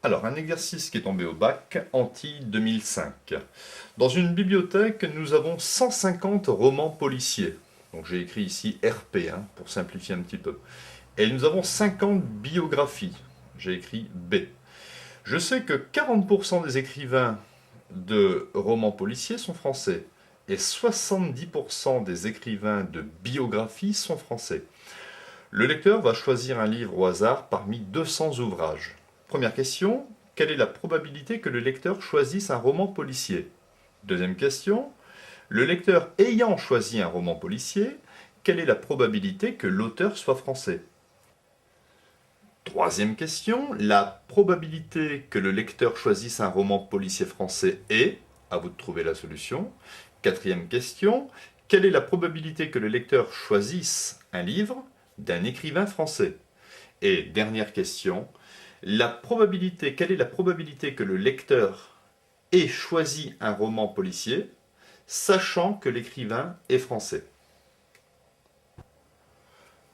Alors, un exercice qui est tombé au bac, Antilles 2005. Dans une bibliothèque, nous avons 150 romans policiers. Donc j'ai écrit ici RP, pour simplifier un petit peu. Et nous avons 50 biographies. J'ai écrit B. Je sais que 40% des écrivains de romans policiers sont français. Et 70% des écrivains de biographies sont français. Le lecteur va choisir un livre au hasard parmi 200 ouvrages. Première question, quelle est la probabilité que le lecteur choisisse un roman policier? Deuxième question, le lecteur ayant choisi un roman policier, quelle est la probabilité que l'auteur soit français? Troisième question, la probabilité que le lecteur choisisse un roman policier français est, à vous de trouver la solution. Quatrième question, quelle est la probabilité que le lecteur choisisse un livre d'un écrivain français? Et dernière question, quelle est la probabilité que le lecteur ait choisi un roman policier, sachant que l'écrivain est français?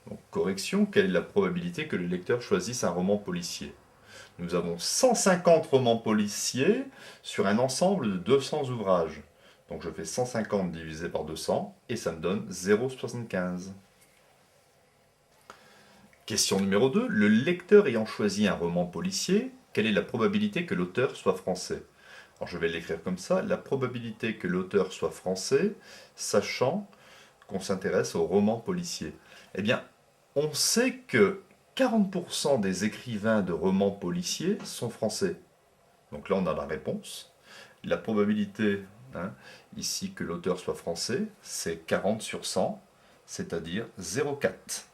Donc, correction, quelle est la probabilité que le lecteur choisisse un roman policier? Nous avons 150 romans policiers sur un ensemble de 200 ouvrages. Donc je fais 150 divisé par 200 et ça me donne 0,75. Question numéro 2. Le lecteur ayant choisi un roman policier, quelle est la probabilité que l'auteur soit français? Alors je vais l'écrire comme ça. La probabilité que l'auteur soit français, sachant qu'on s'intéresse au roman policier. Eh bien, on sait que 40% des écrivains de romans policiers sont français. Donc là, on a la réponse. La probabilité, ici, que l'auteur soit français, c'est 40 sur 100, c'est-à-dire 0,4.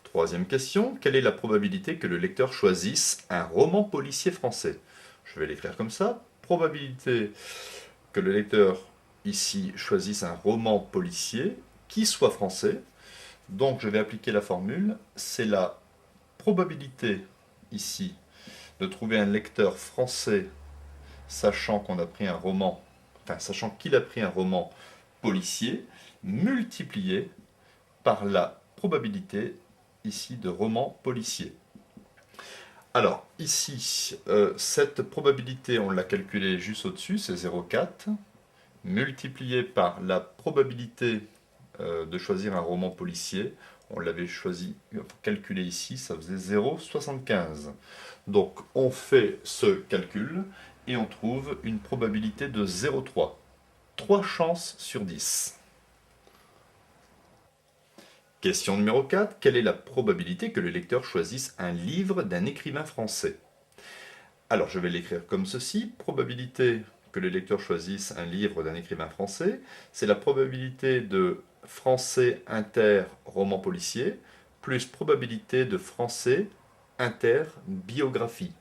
Troisième question, quelle est la probabilité que le lecteur choisisse un roman policier français? Je vais l'écrire comme ça. Probabilité que le lecteur, ici, choisisse un roman policier qui soit français. Donc je vais appliquer la formule. C'est la probabilité, ici, de trouver un lecteur français sachant qu'on a pris un roman, sachant qu'il a pris un roman policier, multiplié par la probabilité ici de roman policier. Alors ici, cette probabilité, on l'a calculée juste au-dessus, c'est 0,4, multiplié par la probabilité de choisir un roman policier, on l'avait calculé ici, ça faisait 0,75. Donc on fait ce calcul et on trouve une probabilité de 0,3. 3 chances sur 10. Question numéro 4. Quelle est la probabilité que le lecteur choisisse un livre d'un écrivain français? Alors je vais l'écrire comme ceci. Probabilité que le lecteur choisisse un livre d'un écrivain français, c'est la probabilité de français inter roman policier plus probabilité de français inter biographie.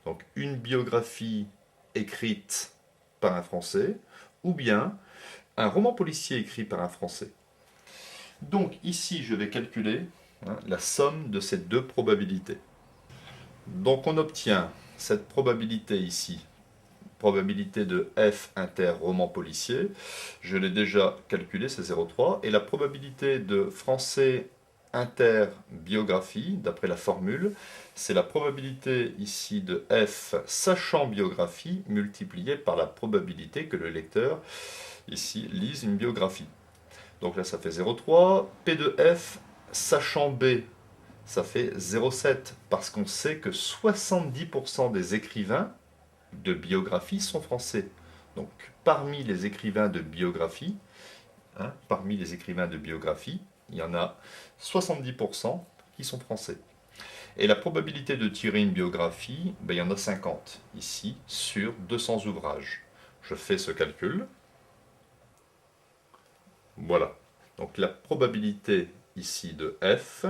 Donc une biographie écrite par un Français ou bien un roman policier écrit par un Français. Donc ici je vais calculer la somme de ces deux probabilités. Donc on obtient cette probabilité ici, probabilité de F inter roman policier, je l'ai déjà calculé, c'est 0,3, et la probabilité de français inter biographie, d'après la formule, c'est la probabilité ici de F sachant biographie multipliée par la probabilité que le lecteur ici lise une biographie. Donc là ça fait 0,3, P de F sachant B, ça fait 0,7, parce qu'on sait que 70% des écrivains de biographie sont français. Donc parmi les écrivains de biographie, il y en a 70% qui sont français. Et la probabilité de tirer une biographie, il y en a 50 ici sur 200 ouvrages. Je fais ce calcul. Voilà. Donc la probabilité ici de F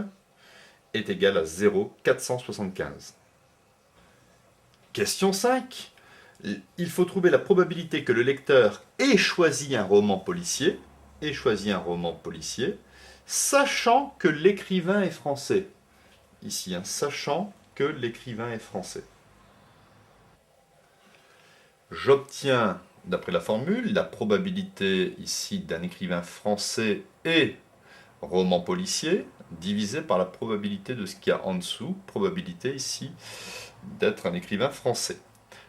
est égale à 0,475. Question 5. Il faut trouver la probabilité que le lecteur ait choisi un roman policier, sachant que l'écrivain est français. Ici, sachant que l'écrivain est français. J'obtiens, d'après la formule, la probabilité ici d'un écrivain français et roman policier. divisé par la probabilité de ce qu'il y a en dessous, probabilité ici d'être un écrivain français.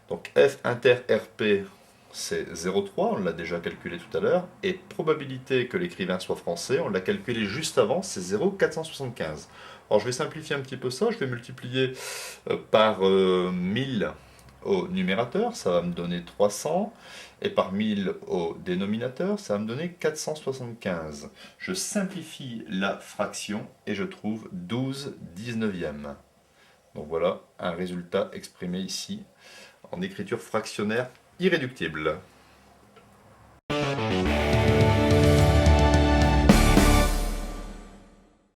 Donc F inter RP, c'est 0,3, on l'a déjà calculé tout à l'heure, et probabilité que l'écrivain soit français, on l'a calculé juste avant, c'est 0,475. Alors je vais simplifier un petit peu ça, je vais multiplier par 1000 au numérateur, ça va me donner 300, et par 1000 au dénominateur, ça va me donner 475. Je simplifie la fraction et je trouve 12/19. Donc voilà un résultat exprimé ici en écriture fractionnaire irréductible.